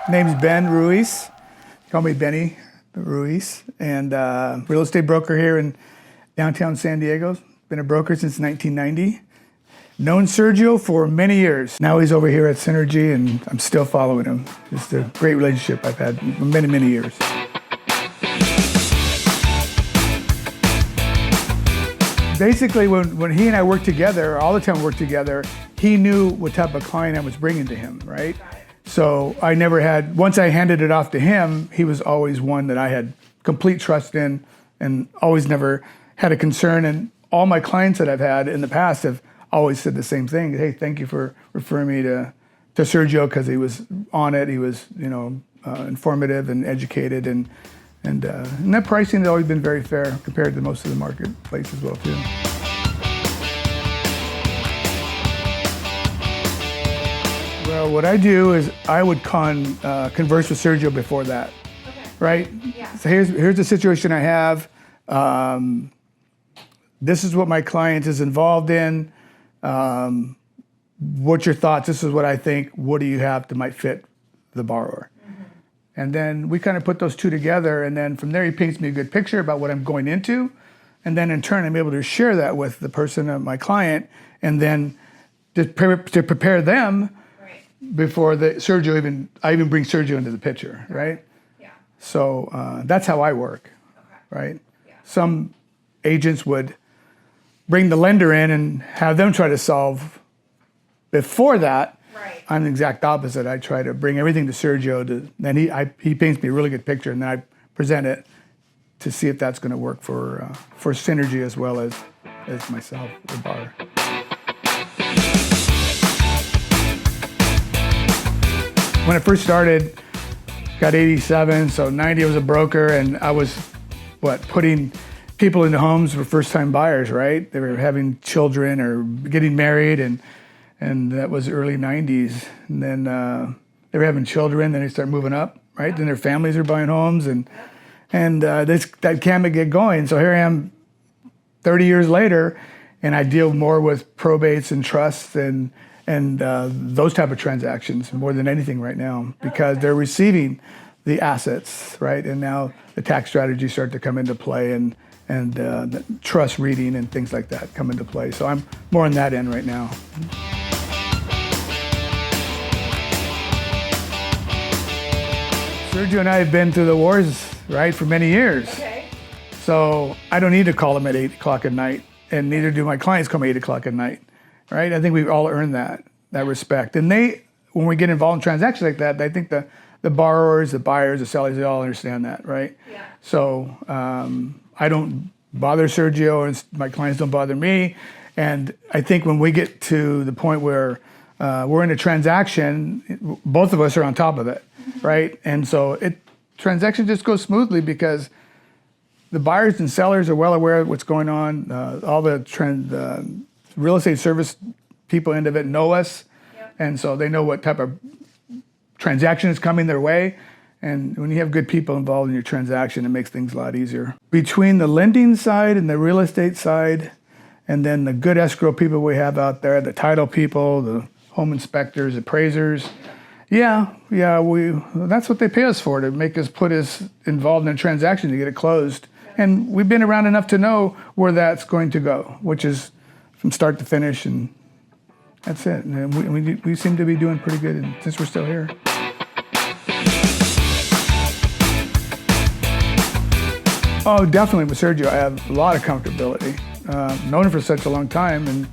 Name's Ben Ruiz. Call me Benny Ruiz, and real estate broker here in downtown San Diego. Been a broker since 1990. Known Sergio for many years. Now he's over here at Synergy, and I'm still following him. It's a great relationship I've had for many, many years. Basically, when he and I worked together, all the time we worked together, he knew what type of client I was bringing to him, right? So I never had, once I handed it off to him, he was always one that I had complete trust in and always never had a concern. And all my clients that I've had in the past have always said the same thing. Hey, thank you for referring me to Sergio, because he was on it. He was, informative and educated, and net pricing has always been very fair compared to most of the marketplace as well too. Well, what I do is I would converse with Sergio before that, right? Yeah. So here's the situation I have. This is what my client is involved in. What's your thoughts? This is what I think. What do you have that might fit the borrower? Mm-hmm. And then we kind of put those two together, and then from there he paints me a good picture about what I'm going into, and then in turn I'm able to share that with the person, my client, and then to prepare them before I even bring Sergio into the picture, right? Yeah. So that's how I work, right? Yeah. Some agents would bring the lender in and have them try to solve before that. Right. I'm the exact opposite. I try to bring everything to Sergio, then he paints me a really good picture, and then I present it to see if that's going to work for Synergy as well as myself, the borrower. When I first started, got 87, so 90 I was a broker, and I was, putting people into homes for first-time buyers, right? They were having children or getting married, and that was early 90s. And then they were having children, then they start moving up, right? Then their families are buying homes, and that can't get going. So here I am 30 years later, and I deal more with probates and trusts and those type of transactions more than anything right now, because they're receiving the assets, right? And now the tax strategies start to come into play, and the trust reading and things like that come into play. So I'm more on that end right now. Sergio and I have been through the wars, right, for many years. Okay. So I don't need to call them at 8 o'clock at night, and neither do my clients come at 8 o'clock at night. Right? I think we've all earned that respect. And when we get involved in transactions like that, I think the borrowers, the buyers, the sellers, they all understand that, right? Yeah. So I don't bother Sergio, and my clients don't bother me. And I think when we get to the point where we're in a transaction, both of us are on top of it, right? And so transaction just goes smoothly because the buyers and sellers are well aware of what's going on. All the real estate service people end of it know us, and so they know what type of transaction is coming their way. And when you have good people involved in your transaction, it makes things a lot easier. Between the lending side and the real estate side, and then the good escrow people we have out there, the title people, the home inspectors, appraisers, that's what they pay us for, to make us put us involved in a transaction to get it closed. And we've been around enough to know where that's going to go, which is from start to finish, and that's it. And we seem to be doing pretty good since we're still here. Oh, definitely with Sergio, I have a lot of comfortability. Known him for such a long time, and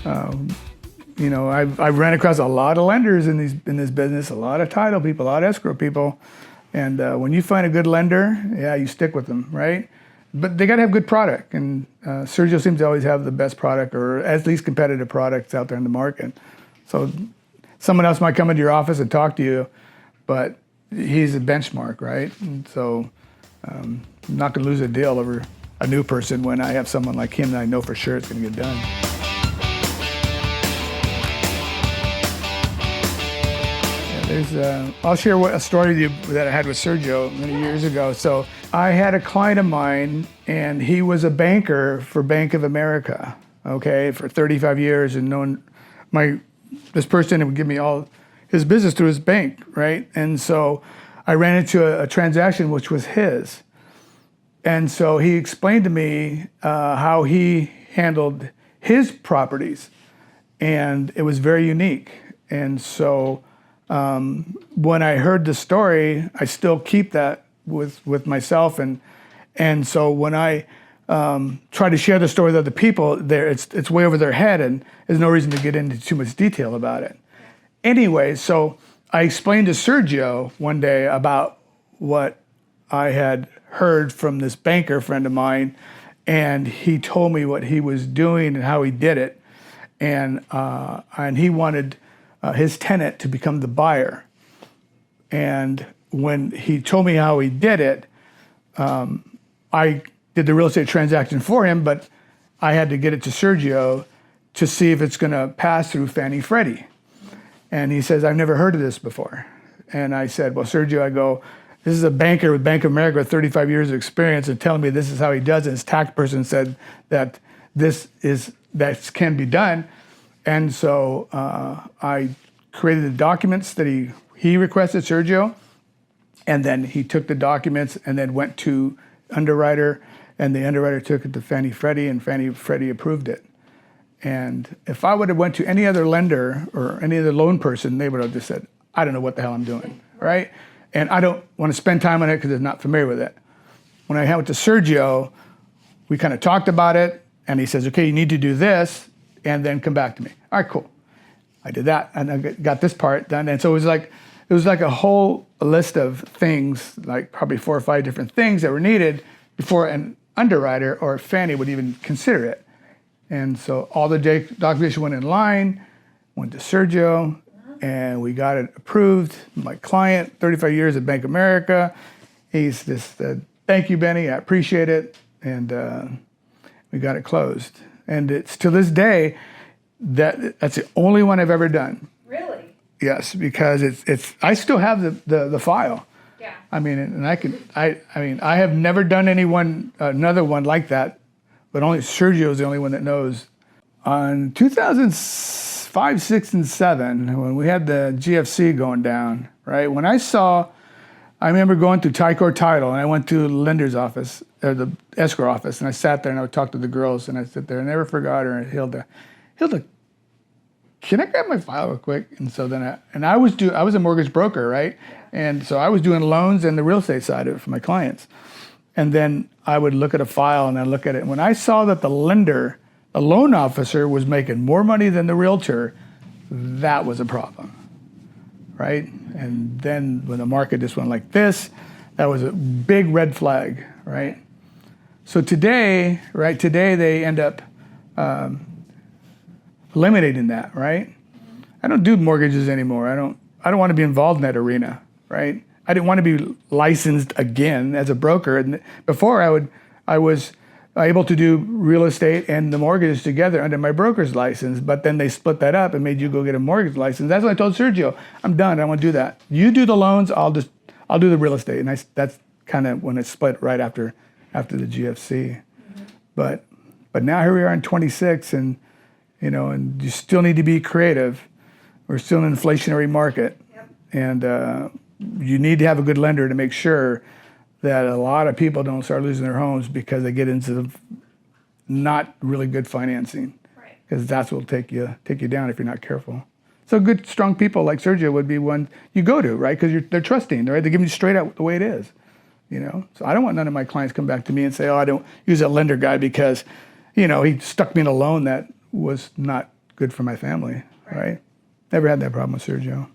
I've ran across a lot of lenders in this business, a lot of title people, a lot of escrow people, and when you find a good lender, you stick with them, right? But they got to have good product, and Sergio seems to always have the best product, or at least competitive products out there in the market. So someone else might come into your office and talk to you, but he's a benchmark, right? And so I'm not going to lose a deal over a new person when I have someone like him that I know for sure it's going to get done. I'll share a story that I had with Sergio many years ago. So I had a client of mine, and he was a banker for Bank of America, okay, for 35 years, and known this person would give me all his business through his bank, right? And so I ran into a transaction which was his. And so he explained to me how he handled his properties, and it was very unique. And so when I heard the story, I still keep that with myself. And so when I try to share the story with other people, it's way over their head, and there's no reason to get into too much detail about it. Anyway, so I explained to Sergio one day about what I had heard from this banker friend of mine, and he told me what he was doing and how he did it, and he wanted his tenant to become the buyer. And when he told me how he did it, I did the real estate transaction for him, but I had to get it to Sergio to see if it's going to pass through Fannie Freddie. And he says, I've never heard of this before. And I said, well, Sergio, I go, this is a banker with Bank of America with 35 years of experience and telling me this is how he does it. His tax person said that that can be done. And so I created the documents that he requested, Sergio, and then he took the documents and then went to underwriter, and the underwriter took it to Fannie Freddie, and Fannie Freddie approved it. And if I would have went to any other lender or any other loan person, they would have just said, I don't know what the hell I'm doing, right? And I don't want to spend time on it because they're not familiar with it. When I went to Sergio, we kind of talked about it, and he says, okay, you need to do this, and then come back to me. All right, cool. I did that, and I got this part done. And so it was like a whole list of things, like probably 4 or 5 different things that were needed before an underwriter or Fannie would even consider it. And so all the documentation went in line, went to Sergio, and we got it approved. My client, 35 years at Bank of America, he's just said, thank you, Benny, I appreciate it. And we got it closed. And it's to this day, that's the only one I've ever done. Really? Yes, because it's I still have the file. Yeah. I mean, and I have never done another one like that, but only Sergio is the only one that knows. On 2005, 6, and 7, when we had the GFC going down, right? I remember going through Ticor Title, and I went to the lender's office, or the escrow office, and I sat there and I would talk to the girls, and I sit there and never forgot her. And Hilda, can I grab my file real quick? And so then I was a mortgage broker, right? And so I was doing loans and the real estate side of it for my clients. And then I would look at a file and I'd look at it. And when I saw that the loan officer was making more money than the realtor, that was a problem, right? And then when the market just went like this, that was a big red flag, right? So today they end up eliminating that, right? I don't do mortgages anymore. I don't want to be involved in that arena, right? I didn't want to be licensed again as a broker. And before I was able to do real estate and the mortgages together under my broker's license, but then they split that up and made you go get a mortgage license. That's what I told Sergio. I'm done. I don't want to do that. You do the loans. I'll do the real estate. And that's kind of when it split right after the GFC. Mm-hmm. But now here we are in 26, and and you still need to be creative. We're still in an inflationary market. Yep. And you need to have a good lender to make sure that a lot of people don't start losing their homes because they get into not really good financing. Right. Because that's what will take you down if you're not careful. So good, strong people like Sergio would be one you go to, right? Because they're trusting, right? They're giving you straight out the way it is, So I don't want none of my clients come back to me and say, oh, I don't use that lender guy because, he stuck me in a loan that was not good for my family, right? Never had that problem with Sergio.